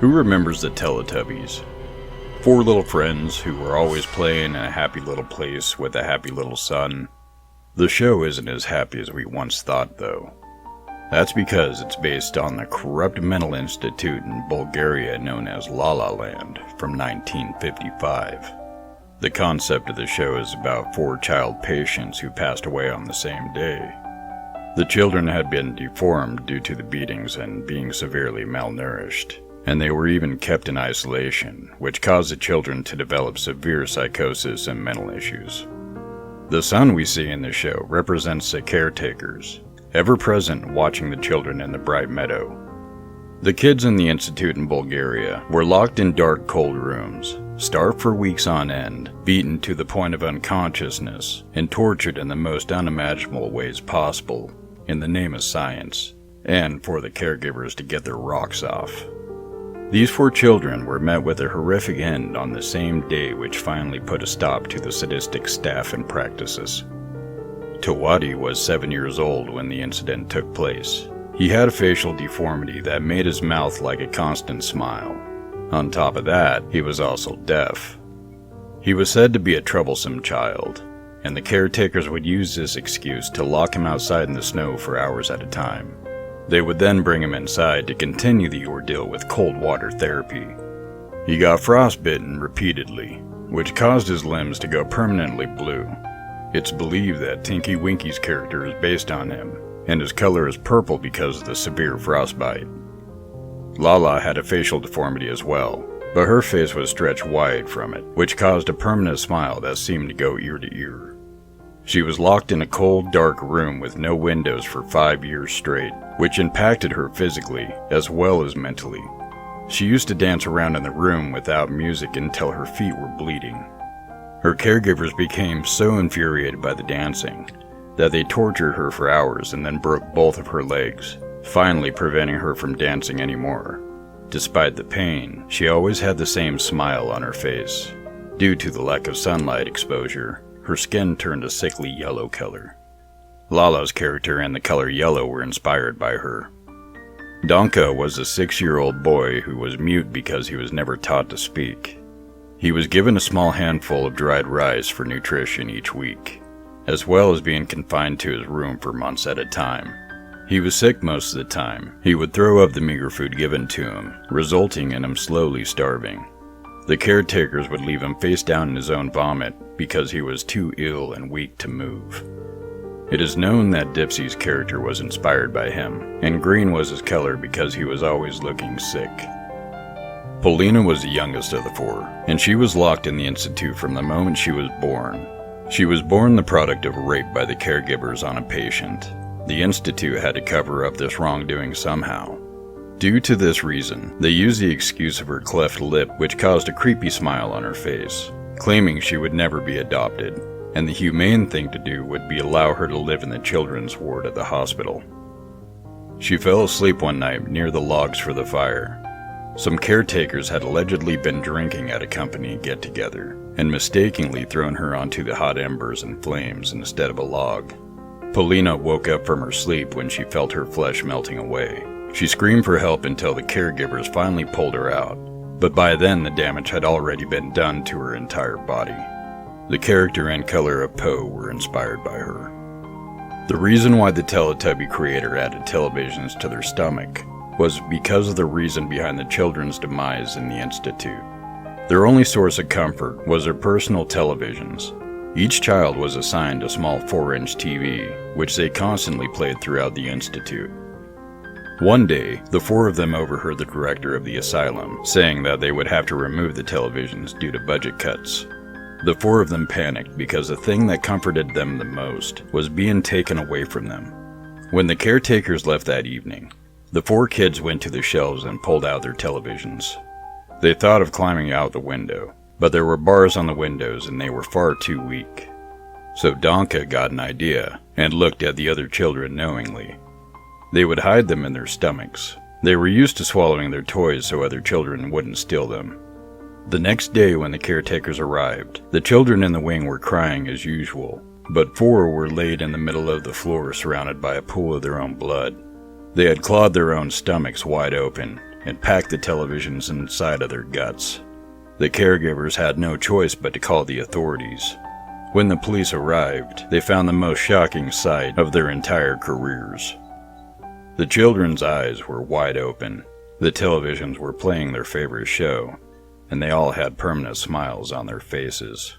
Who remembers the Teletubbies? Four little friends who were always playing in a happy little place with a happy little sun. The show isn't as happy as we once thought, though. That's because it's based on the corrupt mental institute in Bulgaria known as La La Land from 1955. The concept of the show is about four child patients who passed away on the same day. The children had been deformed due to the beatings and being severely malnourished, and they were even kept in isolation, which caused the children to develop severe psychosis and mental issues. The sun we see in the show represents the caretakers, ever present watching the children in the bright meadow. The kids in the institute in Bulgaria were locked in dark, cold rooms, starved for weeks on end, beaten to the point of unconsciousness, and tortured in the most unimaginable ways possible in the name of science, and for the caregivers to get their rocks off. These four children were met with a horrific end on the same day, which finally put a stop to the sadistic staff and practices. Tawadi was 7 years old when the incident took place. He had a facial deformity that made his mouth like a constant smile. On top of that, he was also deaf. He was said to be a troublesome child, and the caretakers would use this excuse to lock him outside in the snow for hours at a time. They would then bring him inside to continue the ordeal with cold water therapy. He got frostbitten repeatedly, which caused his limbs to go permanently blue. It's believed that Tinky Winky's character is based on him, and his color is purple because of the severe frostbite. Lala had a facial deformity as well, but her face was stretched wide from it, which caused a permanent smile that seemed to go ear to ear. She was locked in a cold, dark room with no windows for 5 years straight, which impacted her physically as well as mentally. She used to dance around in the room without music until her feet were bleeding. Her caregivers became so infuriated by the dancing that they tortured her for hours and then broke both of her legs, finally preventing her from dancing anymore. Despite the pain, she always had the same smile on her face. Due to the lack of sunlight exposure, her skin turned a sickly yellow color. Lala's character and the color yellow were inspired by her. Donka was a 6-year-old boy who was mute because he was never taught to speak. He was given a small handful of dried rice for nutrition each week, as well as being confined to his room for months at a time. He was sick most of the time. He would throw up the meager food given to him, resulting in him slowly starving. The caretakers would leave him face down in his own vomit because he was too ill and weak to move. It is known that Dipsy's character was inspired by him, and green was his color because he was always looking sick. Polina was the youngest of the four, and she was locked in the institute from the moment she was born. She was born the product of rape by the caregivers on a patient. The institute had to cover up this wrongdoing somehow. Due to this reason, they used the excuse of her cleft lip, which caused a creepy smile on her face, claiming she would never be adopted, and the humane thing to do would be allow her to live in the children's ward at the hospital. She fell asleep one night near the logs for the fire. Some caretakers had allegedly been drinking at a company get-together, and mistakenly thrown her onto the hot embers and flames instead of a log. Polina woke up from her sleep when she felt her flesh melting away. She screamed for help until the caregivers finally pulled her out, but by then the damage had already been done to her entire body. The character and color of Poe were inspired by her. The reason why the Teletubby creator added televisions to their stomach was because of the reason behind the children's demise in the institute. Their only source of comfort was their personal televisions. Each child was assigned a small 4-inch TV, which they constantly played throughout the institute. One day, the four of them overheard the director of the asylum saying that they would have to remove the televisions due to budget cuts. The four of them panicked because the thing that comforted them the most was being taken away from them. When the caretakers left that evening, the four kids went to the shelves and pulled out their televisions. They thought of climbing out the window, but there were bars on the windows and they were far too weak. So Donka got an idea and looked at the other children knowingly. They would hide them in their stomachs. They were used to swallowing their toys so other children wouldn't steal them. The next day when the caretakers arrived, the children in the wing were crying as usual, but four were laid in the middle of the floor surrounded by a pool of their own blood. They had clawed their own stomachs wide open and packed the televisions inside of their guts. The caregivers had no choice but to call the authorities. When the police arrived, they found the most shocking sight of their entire careers. The children's eyes were wide open. The televisions were playing their favorite show, and they all had permanent smiles on their faces.